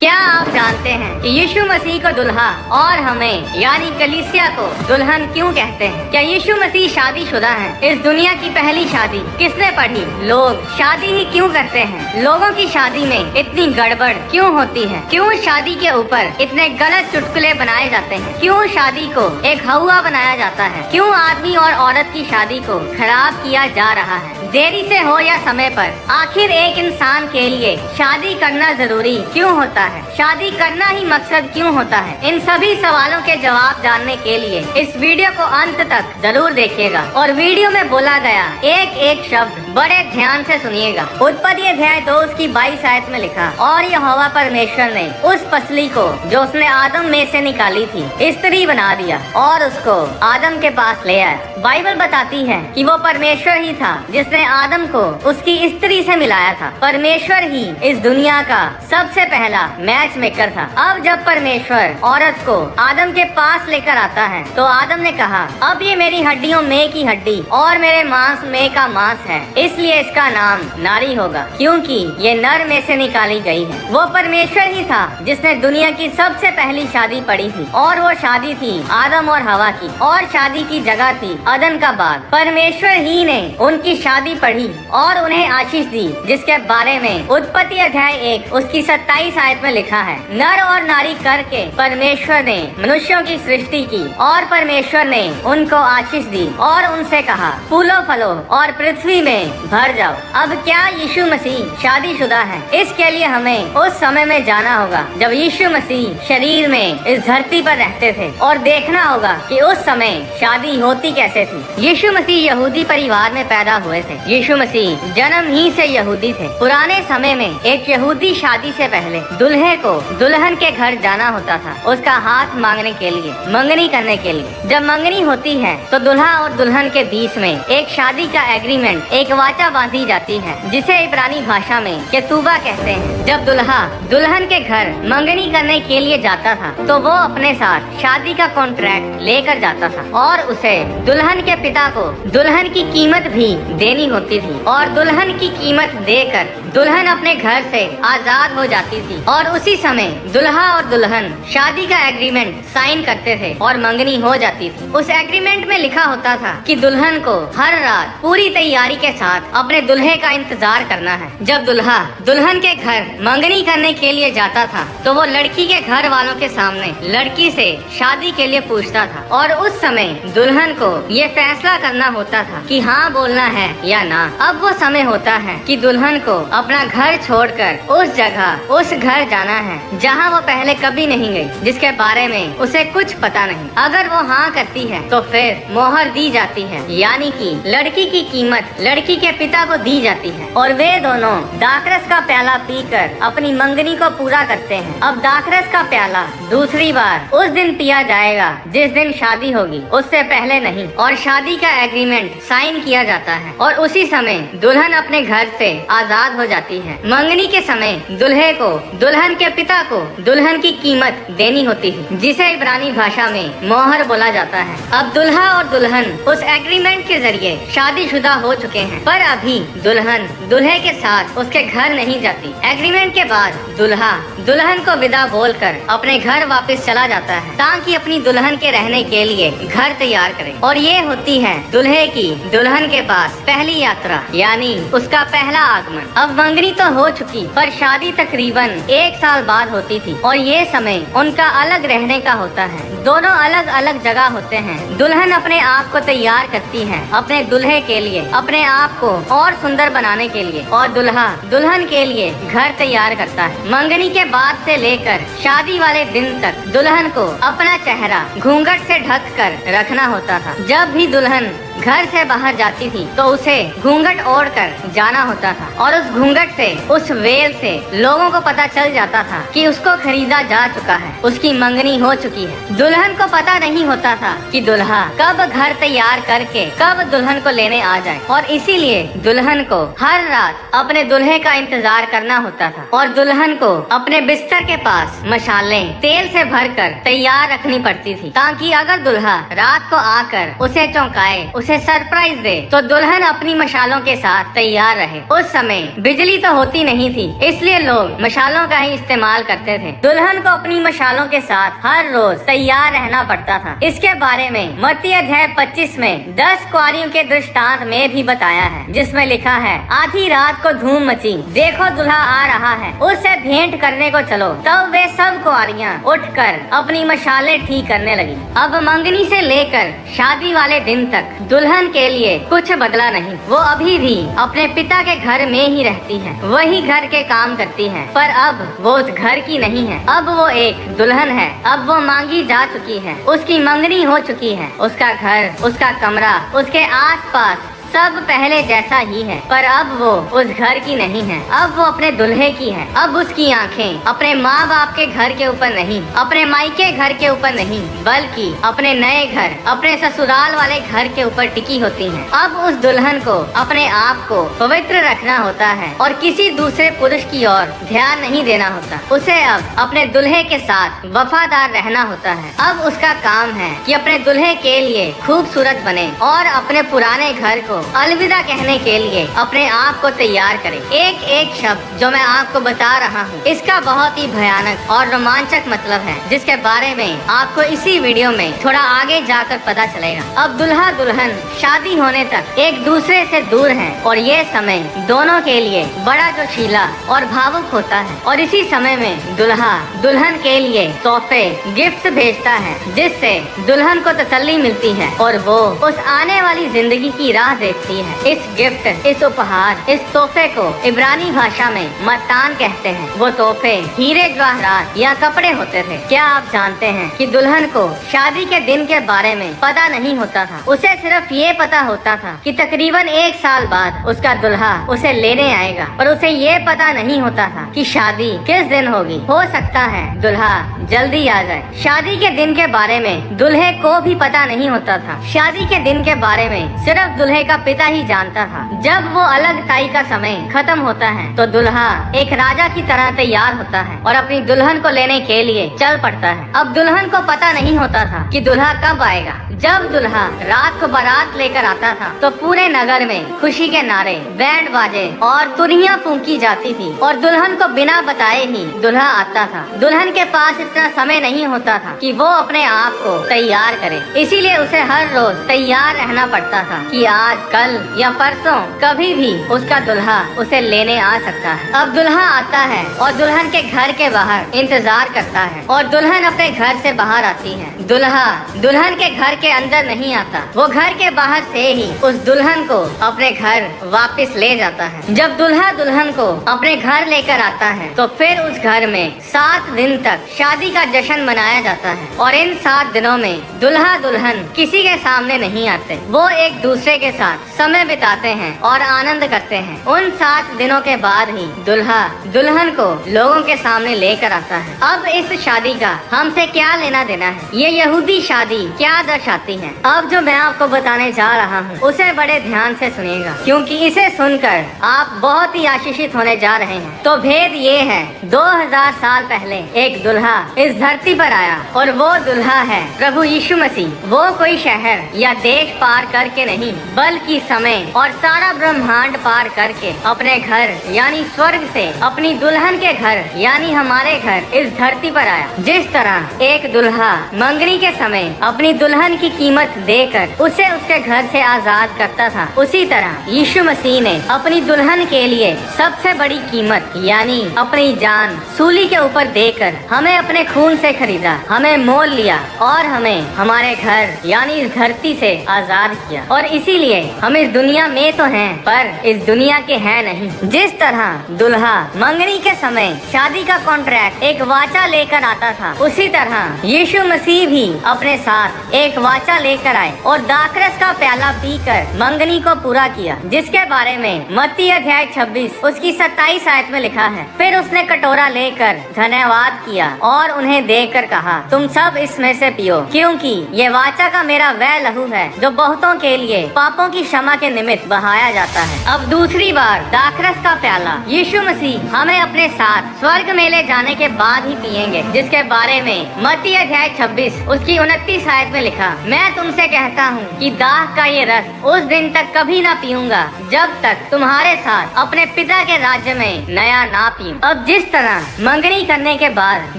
क्या आप जानते हैं कि यीशु मसीह को दुल्हा और हमें यानी कलीसिया को दुल्हन क्यों कहते हैं? क्या यीशु मसीह शादीशुदा हैं? इस दुनिया की पहली शादी किसने पढ़ी? लोग शादी ही क्यों करते हैं? लोगों की शादी में इतनी गड़बड़ क्यों होती है? क्यों शादी के ऊपर इतने गलत चुटकुले बनाए जाते हैं? क्यों शादी को एक हवा बनाया जाता है? क्यों आदमी और औरत की शादी को खराब किया जा रहा है? देरी से हो या समय पर, आखिर एक इंसान के लिए शादी करना जरूरी क्यों होता है? शादी करना ही मकसद क्यों होता है? इन सभी सवालों के जवाब जानने के लिए इस वीडियो को अंत तक जरूर देखिएगा और वीडियो में बोला गया एक एक शब्द बड़े ध्यान से सुनिएगा। उत्पत्ति अध्याय 2 उसकी 22 आयत में लिखा, और यहोवा परमेश्वर ने उस पसली को जो उसने आदम में से निकाली थी स्त्री बना दिया और उसको आदम के पास ले आया। बाइबल बताती है कि वो परमेश्वर ही था जिसने आदम को उसकी स्त्री से मिलाया था। परमेश्वर ही इस दुनिया का सबसे पहला मैच मेकर था। अब जब परमेश्वर औरत को आदम के पास लेकर आता है तो आदम ने कहा, अब ये मेरी हड्डियों में की हड्डी और मेरे मांस में का मांस है, इसलिए इसका नाम नारी होगा, क्योंकि ये नर में से निकाली गई है। वो परमेश्वर ही था जिसने दुनिया की सबसे पहली शादी पढ़ी थी और वो शादी थी आदम और हवा की, और शादी की जगह थी अदन का बाग। परमेश्वर ही ने उनकी शादी पढ़ी और उन्हें आशीष दी, जिसके बारे में उत्पत्ति अध्याय 1 उसकी 27 आयत में लिखा है, नर और नारी करके परमेश्वर ने मनुष्यों की सृष्टि की और परमेश्वर ने उनको आशीष दी और उनसे कहा, फूलो फलो और पृथ्वी में भर जाओ। अब क्या यीशु मसीह शादीशुदा है? इसके लिए हमें उस समय में जाना होगा जब यीशु मसीह शरीर में इस धरती पर रहते थे और देखना होगा कि उस समय शादी होती कैसे थी। यीशु मसीह यहूदी परिवार में पैदा हुए थे। यीशु मसीह जन्म ही से यहूदी थे। पुराने समय में एक यहूदी शादी से पहले दूल्हे को दुल्हन के घर जाना होता था, उसका हाथ मांगने के लिए, मंगनी करने के लिए। जब मंगनी होती है तो दूल्हा और दुल्हन के बीच में एक शादी का एग्रीमेंट, एक वाचा बांधी जाती है, जिसे इब्रानी भाषा में केतुबा कहते हैं। जब दूल्हा दुल्हन के घर मंगनी करने के लिए जाता था तो वो अपने साथ शादी का कॉन्ट्रैक्ट लेकर जाता था और उसे दुल्हन के पिता को दुल्हन की कीमत भी देनी होती थी, और दुल्हन की कीमत देकर दुल्हन अपने घर से आजाद हो जाती थी। और उसी समय दूल्हा और दुल्हन शादी का एग्रीमेंट साइन करते थे और मंगनी हो जाती थी। उस एग्रीमेंट में लिखा होता था कि दुल्हन को हर रात पूरी तैयारी के साथ अपने दूल्हे का इंतजार करना है। जब दूल्हा दुल्हन के घर मंगनी करने के लिए जाता था तो वो लड़की के घर वालों के सामने लड़की से शादी के लिए पूछता था, और उस समय दुल्हन को ये फैसला करना होता था कि हाँ बोलना है या ना। अब वो समय होता है कि दुल्हन को अपना घर छोड़कर उस जगह, उस घर जाना है जहाँ वो पहले कभी नहीं गई, जिसके बारे में उसे कुछ पता नहीं। अगर वो हाँ करती है तो फिर मोहर दी जाती है, यानी कि लड़की की कीमत लड़की के पिता को दी जाती है, और वे दोनों दाखरस का प्याला पीकर अपनी मंगनी को पूरा करते हैं। अब दाखरस का प्याला दूसरी बार उस दिन पिया जाएगा जिस दिन शादी होगी, उससे पहले नहीं, और शादी का एग्रीमेंट साइन किया जाता है और उसी समय दुल्हन अपने घर से आजाद हो जाती है। मंगनी के समय दूल्हे को दुल्हन के पिता को दुल्हन की कीमत देनी होती है, जिसे इब्रानी भाषा में मोहर बोला जाता है। अब दूल्हा और दुल्हन उस एग्रीमेंट के जरिए शादीशुदा हो चुके हैं, पर अभी दुल्हन दूल्हे के साथ उसके घर नहीं जाती। एग्रीमेंट के बाद दूल्हा दुल्हन को विदा बोलकर अपने घर वापस चला जाता है ताकि अपनी दुल्हन के रहने के लिए घर तैयार करे, और ये होती है दूल्हे की दुल्हन के पास पहली यात्रा, यानी उसका पहला आगमन। अब मंगनी तो हो चुकी, पर शादी तकरीबन 1 साल बाद होती थी, और ये समय उनका अलग रहने का होता है। दोनों अलग अलग जगह होते हैं। दुल्हन अपने आप को तैयार करती है अपने दूल्हे के लिए, अपने आप को और सुंदर बनाने के लिए, और दूल्हा दुल्हन के लिए घर तैयार करता है। मंगनी के बाद से लेकर शादी वाले दिन तक दुल्हन को अपना चेहरा घूंघट से ढक कर रखना होता था। जब भी दुल्हन घर से बाहर जाती थी तो उसे घूंघट ओढ़ कर जाना होता था, और उस घूंघट से, उस वेल से लोगों को पता चल जाता था कि उसको खरीदा जा चुका है, उसकी मंगनी हो चुकी है। दुल्हन को पता नहीं होता था कि दुल्हा कब घर तैयार करके कब दुल्हन को लेने आ जाए, और इसीलिए दुल्हन को हर रात अपने दूल्हे का इंतजार करना होता था, और दुल्हन को अपने बिस्तर के पास मशालें तेल से भरकर तैयार रखनी पड़ती थी, ताकि अगर दुल्हा रात को आकर उसे चौंकाए, उसे सरप्राइज दे, तो दुल्हन अपनी मशालों के साथ तैयार रहे। उस समय बिजली तो होती नहीं थी, इसलिए लोग मशालों का ही इस्तेमाल करते थे। दुल्हन को अपनी मशालों के साथ हर रोज तैयार रहना पड़ता था। इसके बारे में मत्ती अध्याय 25 में 10 कुंवारियों के दृष्टांत में भी बताया है, जिसमें लिखा है, आधी रात को धूम मची, देखो दूल्हा आ रहा है, उससे भेंट करने को चलो। तब वे सब कुंवारियां उठकर अपनी मशालें ठीक करने लगी। अब मंगनी से लेकर शादी वाले दिन तक दुल्हन के लिए कुछ बदला नहीं। वो अभी भी अपने पिता के घर में ही रहती है, वही घर के काम करती है, पर अब वो उस घर की नहीं है। अब वो एक दुल्हन है। अब वो मांगी जा चुकी है, उसकी मंगनी हो चुकी है। उसका घर, उसका कमरा, उसके आसपास सब पहले जैसा ही है, पर अब वो उस घर की नहीं है। अब वो अपने दुल्हे की है। अब उसकी आंखें अपने माँ बाप के घर के ऊपर नहीं, अपने मायके घर के ऊपर नहीं, बल्कि अपने नए घर, अपने ससुराल वाले घर के ऊपर टिकी होती हैं। अब उस दुल्हन को अपने आप को पवित्र रखना होता है और किसी दूसरे पुरुष की ओर ध्यान नहीं देना होता। उसे अब अपने दुल्हे के साथ वफादार रहना होता है। अब उसका काम है कि अपने दुल्हे के लिए खूबसूरत बने और अपने पुराने घर को अलविदा कहने के लिए अपने आप को तैयार करें। एक एक शब्द जो मैं आपको बता रहा हूँ, इसका बहुत ही भयानक और रोमांचक मतलब है, जिसके बारे में आपको इसी वीडियो में थोड़ा आगे जाकर पता चलेगा। अब दुल्हा दुल्हन शादी होने तक एक दूसरे से दूर हैं और ये समय दोनों के लिए बड़ा जोशीला और भावुक होता है। और इसी समय में दुल्हा दुल्हन के लिए तोहफे, गिफ्ट्स भेजता है, जिससे दुल्हन को तसल्ली मिलती है और वो उस आने वाली जिंदगी की राह देखती है। इस गिफ्ट, इस उपहार, इस तोहफे को इब्रानी भाषा में मतान कहते हैं। वो तोहफे हीरे जवाहरात या कपड़े होते थे। क्या आप जानते हैं कि दुल्हन को शादी के दिन के बारे में पता नहीं होता था। उसे सिर्फ ये पता होता था कि तकरीबन 1 साल बाद उसका दुल्हा उसे लेने आएगा, पर उसे ये पता नहीं होता था कि शादी किस दिन होगी। हो सकता है दुल्हा जल्दी आ जाए। शादी के दिन के बारे में दुल्हे को भी पता नहीं होता था। शादी के दिन के बारे में सिर्फ दुल्हे का पिता ही जानता था। जब वो अलग ताई का समय खत्म होता है तो दुल्हा एक राजा की तरह तैयार होता है और अपनी दुल्हन को लेने के लिए चल पड़ता है। अब दुल्हन को पता नहीं होता था कि दुल्हा कब आएगा। जब दुल्हा रात को बारात लेकर आता था तो पूरे नगर में खुशी के नारे, बैंड बाजे और तुरियां फूंकी जाती थी और दुल्हन को बिना बताए ही दुल्हा आता था। दुल्हन के पास इतना समय नहीं होता था कि वो अपने आप को तैयार करे, इसीलिए उसे हर रोज तैयार रहना पड़ता था कि आज, कल या परसों कभी भी उसका दुल्हा उसे लेने आ सकता है। अब दुल्हा आता है और दुल्हन के घर के बाहर इंतजार करता है और दुल्हन अपने घर से बाहर आती है। दुल्हा दुल्हन के घर के अंदर नहीं आता, वो घर के बाहर से ही उस दुल्हन को अपने घर वापस ले जाता है। जब दुल्हा दुल्हन को अपने घर लेकर आता है तो फिर उस घर में 7 दिन तक शादी का जश्न मनाया जाता है और इन 7 दिनों में दुल्हा दुल्हन किसी के सामने नहीं आते। वो एक दूसरे के साथ समय बिताते हैं और आनंद करते हैं। उन 7 दिनों के बाद ही दुल्हा दुल्हन को लोगों के सामने लेकर आता है। अब इस शादी का हमसे क्या लेना देना है, ये यहूदी शादी क्या दर्शाती है। अब जो मैं आपको बताने जा रहा हूँ उसे बड़े ध्यान से सुनिएगा, क्योंकि इसे सुनकर आप बहुत ही आशीषित होने जा रहे हैं। तो भेद ये है, 2000 साल पहले एक दुल्हा इस धरती पर आया और वो दुल्हा है प्रभु यीशु मसीह। वो कोई शहर या देश पार करके नहीं, बल्कि समय और सारा ब्रह्मांड पार करके अपने घर यानी स्वर्ग से अपनी दुल्हन के घर यानी हमारे घर इस धरती पर आया। जिस तरह एक दुल्हा मंगनी के समय अपनी दुल्हन की कीमत देकर उसे उसके घर से आजाद करता था, उसी तरह यीशु मसीह ने अपनी दुल्हन के लिए सबसे बड़ी कीमत यानी अपनी जान सूली के ऊपर देकर हमें अपने खून से खरीदा, हमें मोल लिया और हमें हमारे घर यानी इस धरती से आजाद किया। और इसीलिए हम इस दुनिया में तो हैं, पर इस दुनिया के हैं नहीं। जिस तरह दुल्हा मंगनी के समय शादी का कॉन्ट्रैक्ट एक वाचा लेकर आता था, उसी तरह यीशु मसीह भी अपने साथ एक वाचा लेकर आए और दाखरस का प्याला पीकर मंगनी को पूरा किया, जिसके बारे में मत्ती अध्याय 26 उसकी 27 आयत में लिखा है। फिर उसने कटोरा लेकर धन्यवाद किया और उन्हें देकर कहा, तुम सब इसमें से पियो, क्योंकि ये वाचा का मेरा वह लहू है जो बहुतों के लिए पापों की क्षमा के निमित्त बहाया जाता है। अब दूसरी बार दाखरस का प्याला यीशु मसीह हमें अपने साथ स्वर्ग में ले जाने के बाद ही पिएंगे, जिसके बारे में मत्ती अध्याय 26 उसकी 29 आयत में लिखा, मैं तुमसे कहता हूँ कि दाख का ये रस उस दिन तक कभी ना पीऊंगा जब तक तुम्हारे साथ अपने पिता के राज्य में नया ना पीऊं। अब जिस तरह मंगनी करने के बाद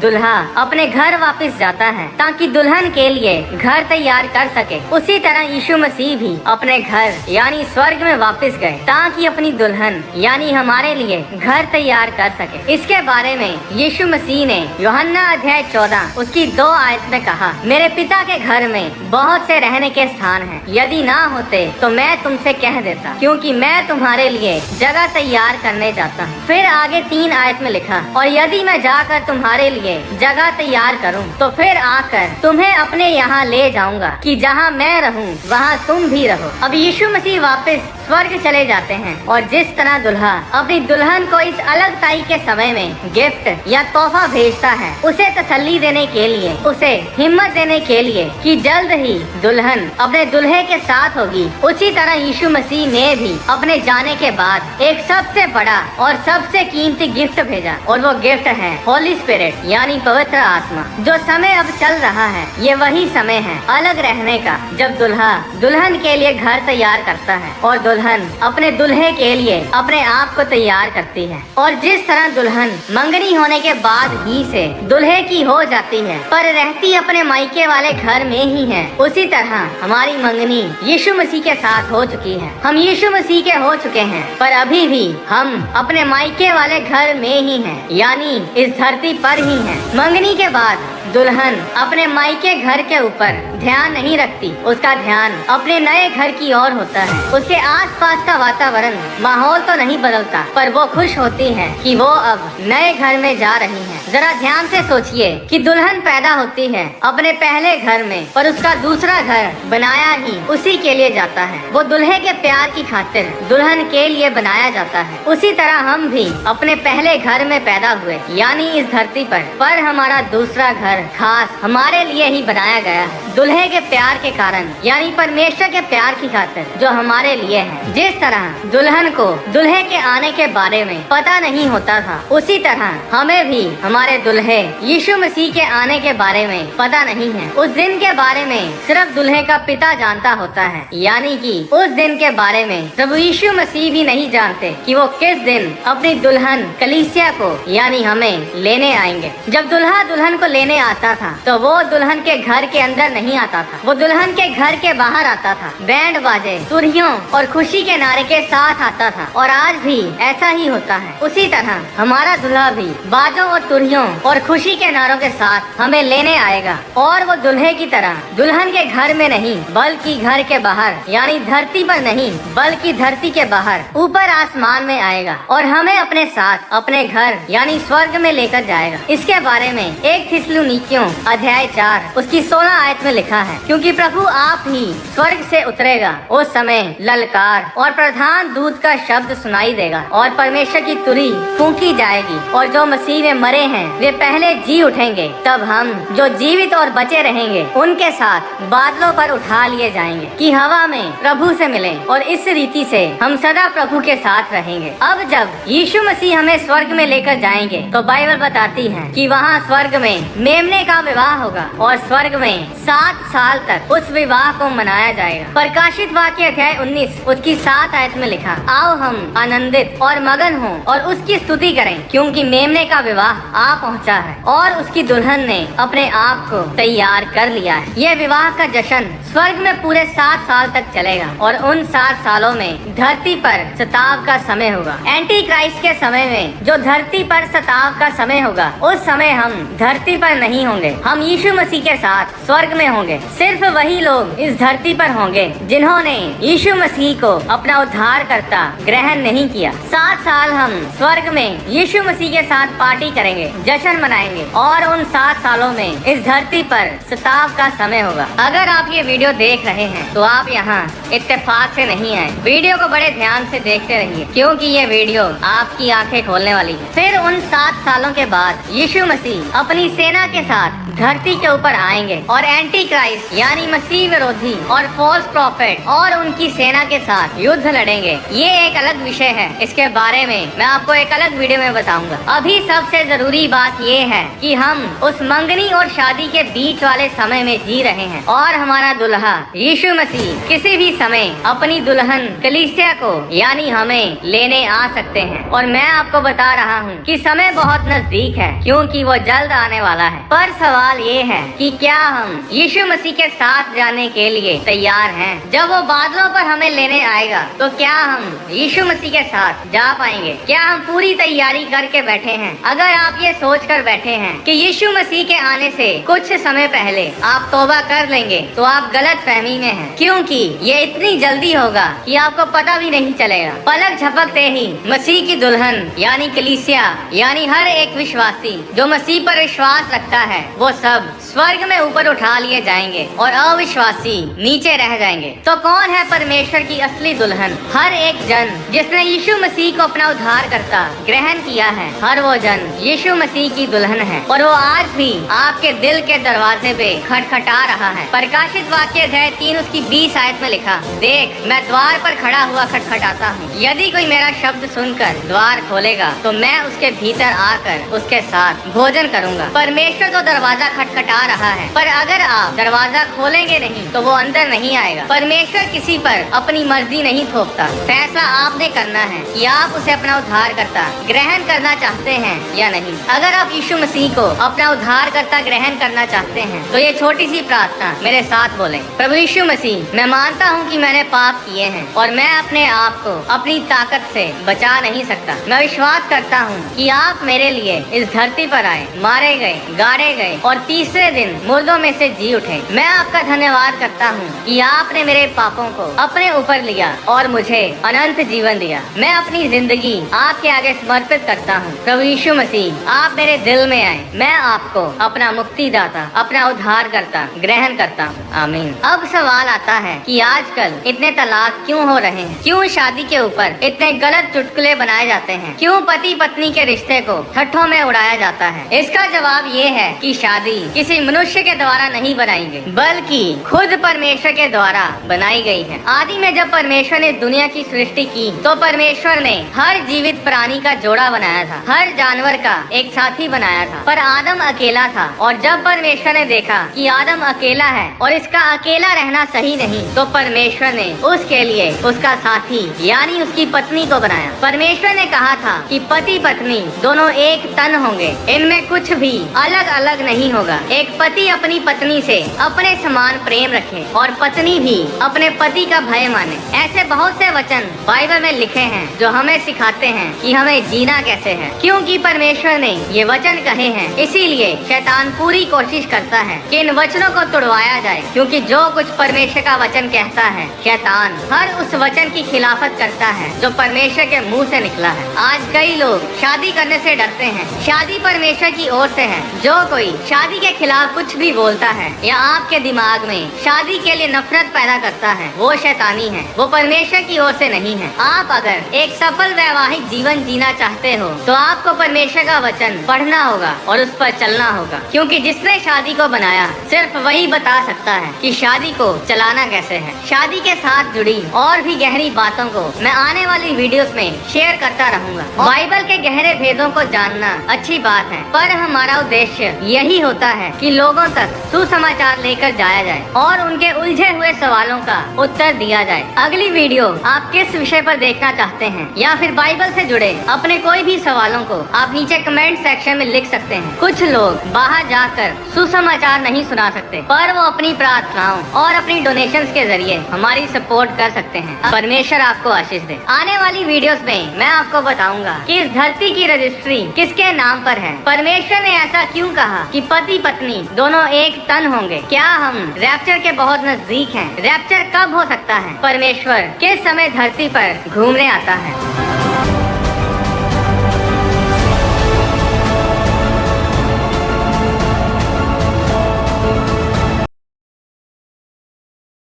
दुल्हा अपने घर वापस जाता है ताकि दुल्हन के लिए घर तैयार कर सके, उसी तरह यीशु मसीह भी अपने घर यानी स्वर्ग में वापस गए ताकि अपनी दुल्हन यानी हमारे लिए घर तैयार कर सके। इसके बारे में यीशु मसीह ने यूहन्ना अध्याय 14 उसकी 2 आयत में कहा, मेरे पिता के घर में बहुत से रहने के स्थान हैं, यदि ना होते तो मैं तुमसे कह देता, क्योंकि मैं तुम्हारे लिए जगह तैयार करने जाता हूँ। फिर आगे 3 आयत में लिखा, और यदि मैं जाकर तुम्हारे लिए जगह तैयार करूँ तो फिर आकर तुम्हें अपने यहाँ ले जाऊंगा कि जहाँ मैं रहूँ वहाँ तुम भी रहो। अब यीशु मसीह वापस स्वर्ग चले जाते हैं और जिस तरह दुल्हा अपनी दुल्हन को इस अलगताई के समय में गिफ्ट या तोहफा भेजता है, उसे तसल्ली देने के लिए, उसे हिम्मत देने के लिए कि जल्द ही दुल्हन अपने दुल्हे के साथ होगी, उसी तरह यीशु मसीह ने भी अपने जाने के बाद एक सबसे बड़ा और सबसे कीमती गिफ्ट भेजा, और वो गिफ्ट है होली स्पिरिट यानी पवित्र आत्मा। जो समय अब चल रहा है ये वही समय है अलग रहने का, जब दुल्हा दुल्हन के लिए घर तैयार करता है और दुल्हन अपने दुल्हे के लिए अपने आप को तैयार करती है। और जिस तरह दुल्हन मंगनी होने के बाद ही से दुल्हे की हो जाती है पर रहती अपने मायके वाले घर में ही है, उसी तरह हमारी मंगनी यीशु मसीह के साथ हो चुकी है। हम यीशु मसीह के हो चुके हैं पर अभी भी हम अपने मायके वाले घर में ही हैं, यानी इस धरती पर ही हैं। मंगनी के बाद दुल्हन अपने मायके घर के ऊपर ध्यान नहीं रखती, उसका ध्यान अपने नए घर की ओर होता है। उसके आसपास का वातावरण माहौल तो नहीं बदलता पर वो खुश होती है कि वो अब नए घर में जा रही है। जरा ध्यान से सोचिए कि दुल्हन पैदा होती है अपने पहले घर में पर उसका दूसरा घर बनाया ही उसी के लिए जाता है। वो दुल्हे के प्यार की खातिर दुल्हन के लिए बनाया जाता है। उसी तरह हम भी अपने पहले घर में पैदा हुए यानी इस धरती पर हमारा दूसरा घर खास हमारे लिए ही बनाया गया है, दुल्हे के प्यार के कारण यानी परमेश्वर के प्यार की खातिर जो हमारे लिए है। जिस तरह दुल्हन को दुल्हे के आने के बारे में पता नहीं होता था, उसी तरह हमें भी हमारे दुल्हे यीशु मसीह के आने के बारे में पता नहीं है। उस दिन के बारे में सिर्फ दुल्हे का पिता जानता होता है, यानी कि उस दिन के बारे में प्रभु यीशु मसीह भी नहीं जानते कि वो किस दिन अपनी दुल्हन कलीसिया को यानी हमें लेने आएंगे। जब दुल्हा दुल्हन को लेने आता था तो वो दुल्हन के घर के अंदर नहीं आता था, वो दुल्हन के घर के बाहर आता था, बैंड बाजे तुरहियों और खुशी के नारे के साथ आता था। और आज भी ऐसा ही होता है। उसी तरह हमारा दुल्हा भी बाजों और तुरहियों और खुशी के नारों के साथ हमें लेने आएगा, और वो दुल्हे की तरह दुल्हन के घर में नहीं बल्कि घर के बाहर यानी धरती पर नहीं बल्कि धरती के बाहर ऊपर आसमान में आएगा और हमें अपने साथ अपने घर यानी स्वर्ग में लेकर जाएगा। इसके बारे में 1 थिस्सलुनीकियों अध्याय 4 उसकी 16 आयत में लिखा है, क्योंकि प्रभु आप ही स्वर्ग से उतरेगा, उस समय ललकार और प्रधान दूत का शब्द सुनाई देगा और परमेश्वर की तुरही फूंकी जाएगी, और जो मसीह में मरे हैं वे पहले जी उठेंगे। तब हम जो जीवित और बचे रहेंगे उनके साथ बादलों पर उठा लिए जाएंगे कि हवा में प्रभु से मिले, और इस रीति से हम सदा प्रभु के साथ रहेंगे। अब जब यीशु मसीह हमें स्वर्ग में लेकर जाएंगे तो बाइबल बताती है कि वहाँ स्वर्ग में मेमने का विवाह होगा और स्वर्ग में 7 साल तक उस विवाह को मनाया जाएगा। प्रकाशित वाक्य अध्याय 19 उसकी 7 आयत में लिखा, आओ हम आनंदित और मगन हों और उसकी स्तुति करें, क्योंकि मेमने का विवाह आ पहुंचा है और उसकी दुल्हन ने अपने आप को तैयार कर लिया है। यह विवाह का जश्न स्वर्ग में पूरे 7 साल तक चलेगा और उन 7 सालों में धरती पर सताव का समय होगा। एंटी क्राइस्ट के समय में जो धरती पर सताव का समय होगा, उस समय हम धरती पर नहीं होंगे, हम यीशु मसीह के साथ स्वर्ग में होंगे। सिर्फ वही लोग इस धरती पर होंगे जिन्होंने यीशु मसीह को अपना उद्धारकर्ता ग्रहण नहीं किया। 7 साल हम स्वर्ग में यीशु मसीह के साथ पार्टी करेंगे, जश्न मनाएंगे, और उन 7 सालों में इस धरती पर सताव का समय होगा। अगर आप ये वीडियो देख रहे हैं तो आप यहाँ इत्तेफाक से नहीं आए, वीडियो को बड़े ध्यान से देखते रहिए, क्योंकि ये वीडियो आपकी आंखें खोलने वाली है। फिर उन 7 सालों के बाद यीशु मसीह अपनी सेना के साथ धरती के ऊपर आएंगे और एंटी क्राइस्ट यानी मसीह विरोधी और फॉल्स प्रॉफिट और उनकी सेना के साथ युद्ध लड़ेंगे। ये एक अलग विषय है, इसके बारे में मैं आपको एक अलग वीडियो में बताऊंगा। अभी सबसे जरूरी बात ये है कि हम उस मंगनी और शादी के बीच वाले समय में जी रहे हैं और हमारा दुल्हा यीशु मसीह किसी भी समय अपनी दुल्हन कलीसिया को यानी हमें लेने आ सकते हैं। और मैं आपको बता रहा हूँ कि समय बहुत नजदीक है, क्योंकि वो जल्द आने वाला है। पर सवाल ये है कि क्या हम यीशु मसीह के साथ जाने के लिए तैयार हैं? जब वो बादलों पर हमें लेने आएगा तो क्या हम यीशु मसीह के साथ जा पाएंगे? क्या हम पूरी तैयारी करके बैठे हैं? अगर आप ये सोच कर बैठे हैं कि यीशु मसीह के आने से कुछ समय पहले आप तौबा कर लेंगे तो आप गलत फहमी में हैं, क्योंकि ये इतनी जल्दी होगा कि आपको पता भी नहीं चलेगा। पलक झपकते ही मसीह की दुल्हन यानी कलीसिया यानी हर एक विश्वासी जो मसीह पर विश्वास रखता है वो सब स्वर्ग में ऊपर उठा लिए जाएंगे और अविश्वासी नीचे रह जाएंगे। तो कौन है परमेश्वर की असली दुल्हन? हर एक जन जिसने यीशु मसीह को अपना उद्धारकर्ता ग्रहण किया है, हर वो जन यीशु मसीह की दुल्हन है और वो आज भी आपके दिल के दरवाजे पे खटखटा रहा है। प्रकाशित वाक्य अध्याय 3 उसकी 20 आयत में लिखा, देख मैं द्वार पर खड़ा हुआ खटखटाता हूँ, यदि कोई मेरा शब्द सुनकर द्वार खोलेगा तो मैं उसके भीतर आकर उसके साथ भोजन करूंगा। परमेश्वर तो दरवाजा खटखटा रहा है, पर अगर आप दरवाजा खोलेंगे नहीं तो वो अंदर नहीं आएगा। परमेश्वर किसी पर अपनी मर्जी नहीं थोपता, फैसला आपने करना है कि आप उसे अपना उद्धारकर्ता ग्रहण करना चाहते हैं या नहीं। अगर आप यीशु मसीह को अपना उद्धारकर्ता ग्रहण करना चाहते हैं तो ये छोटी सी प्रार्थना मेरे साथ बोलें। प्रभु यीशु मसीह, मैं मानता हूँ कि मैंने पाप किए हैं और मैं अपने आप को अपनी ताकत से बचा नहीं सकता। मैं विश्वास करता हूँ कि आप मेरे लिए इस धरती पर आए, मारे गए, गाड़े गए और तीसरे दिन मुर्दों में से जी उठे। मैं आपका धन्यवाद करता हूँ कि आपने मेरे पापों को अपने ऊपर लिया और मुझे अनंत जीवन दिया। मैं अपनी जिंदगी आपके आगे समर्पित करता हूँ। प्रभु यीशु मसीह, आप मेरे दिल में आए, मैं आपको अपना मुक्तिदाता, अपना उद्धारकर्ता ग्रहण करता हूँ। आमीन। अब सवाल आता है कि आजकल इतने तलाक क्यों हो रहे हैं? क्यों शादी के ऊपर इतने गलत चुटकुले बनाए जाते हैं? क्यों पति पत्नी के रिश्ते को ठट्ठों में उड़ाया जाता है? इसका जवाब ये है कि शादी किसी मनुष्य के द्वारा नहीं बनाई गई, बल्कि खुद परमेश्वर के द्वारा बनाई गई है। आदि में जब परमेश्वर ने दुनिया की सृष्टि की तो परमेश्वर ने हर जीवित प्राणी का जोड़ा बनाया था, हर जानवर का एक साथी बनाया था, पर आदम अकेला था। और जब परमेश्वर ने देखा कि आदम अकेला है और इसका अकेला रहना सही नहीं, तो परमेश्वर ने उसके लिए उसका साथी यानी उसकी पत्नी को बनाया। परमेश्वर ने कहा था कि पति पत्नी दोनों एक तन होंगे, इनमें कुछ भी अलग अलग नहीं होगा। एक पति अपनी पत्नी से अपने समान प्रेम रखे और पत्नी भी अपने पति का भय माने। ऐसे बहुत से वचन बाइबल में लिखे हैं जो हमें सिखाते हैं कि हमें जीना कैसे है। क्योंकि परमेश्वर ने ये वचन कहे हैं, इसीलिए शैतान पूरी कोशिश करता है कि इन वचनों को तोड़वाया जाए, क्योंकि जो कुछ परमेश्वर का वचन कहता है, शैतान हर उस वचन की खिलाफत करता है जो परमेश्वर के मुंह से निकला है। आज कई लोग शादी करने से डरते हैं। शादी परमेश्वर की ओर से है। जो कोई शादी के खिलाफ कुछ भी बोलता है या आपके दिमाग में शादी के लिए नफरत पैदा करता है, वो शैतानी है, वो परमेश्वर की ओर से नहीं है। आप अगर एक सफल वैवाहिक जीवन जीना चाहते हो तो आपको परमेश्वर का वचन पढ़ना होगा और उस पर चलना होगा, क्योंकि जिसने शादी को बनाया सिर्फ वही बता सकता है कि शादी को चलाना कैसे है। शादी के साथ जुड़ी और भी गहरी बातों को मैं आने वाली वीडियोस में शेयर करता रहूंगा। बाइबल के गहरे भेदों को जानना अच्छी बात है, पर हमारा उद्देश्य यही होता है कि लोगों तक सुसमाचार लेकर जाया जाए और उनके उलझे हुए सवालों का उत्तर दिया जाए। अगली वीडियो आप किस विषय पर देखना चाहते हैं या फिर बाइबल से जुड़े अपने कोई भी सवालों को आप नीचे कमेंट सेक्शन में लिख सकते हैं। कुछ लोग बाहर जाकर सुसमाचार नहीं सुना सकते, पर वो अपनी प्रार्थनाओं और अपनी डोनेशंस के जरिए हमारी सपोर्ट कर सकते हैं। परमेश्वर आपको आशीष दे। आने वाली वीडियोस में मैं आपको बताऊंगा कि इस धरती की रजिस्ट्री किसके नाम पर है। परमेश्वर ने ऐसा क्यों कहा कि पति पत्नी दोनों एक तन होंगे। क्या हम रैप्चर के बहुत नजदीक हैं? रैप्चर कब हो सकता है? परमेश्वर किस समय धरती पर घूमने आता है?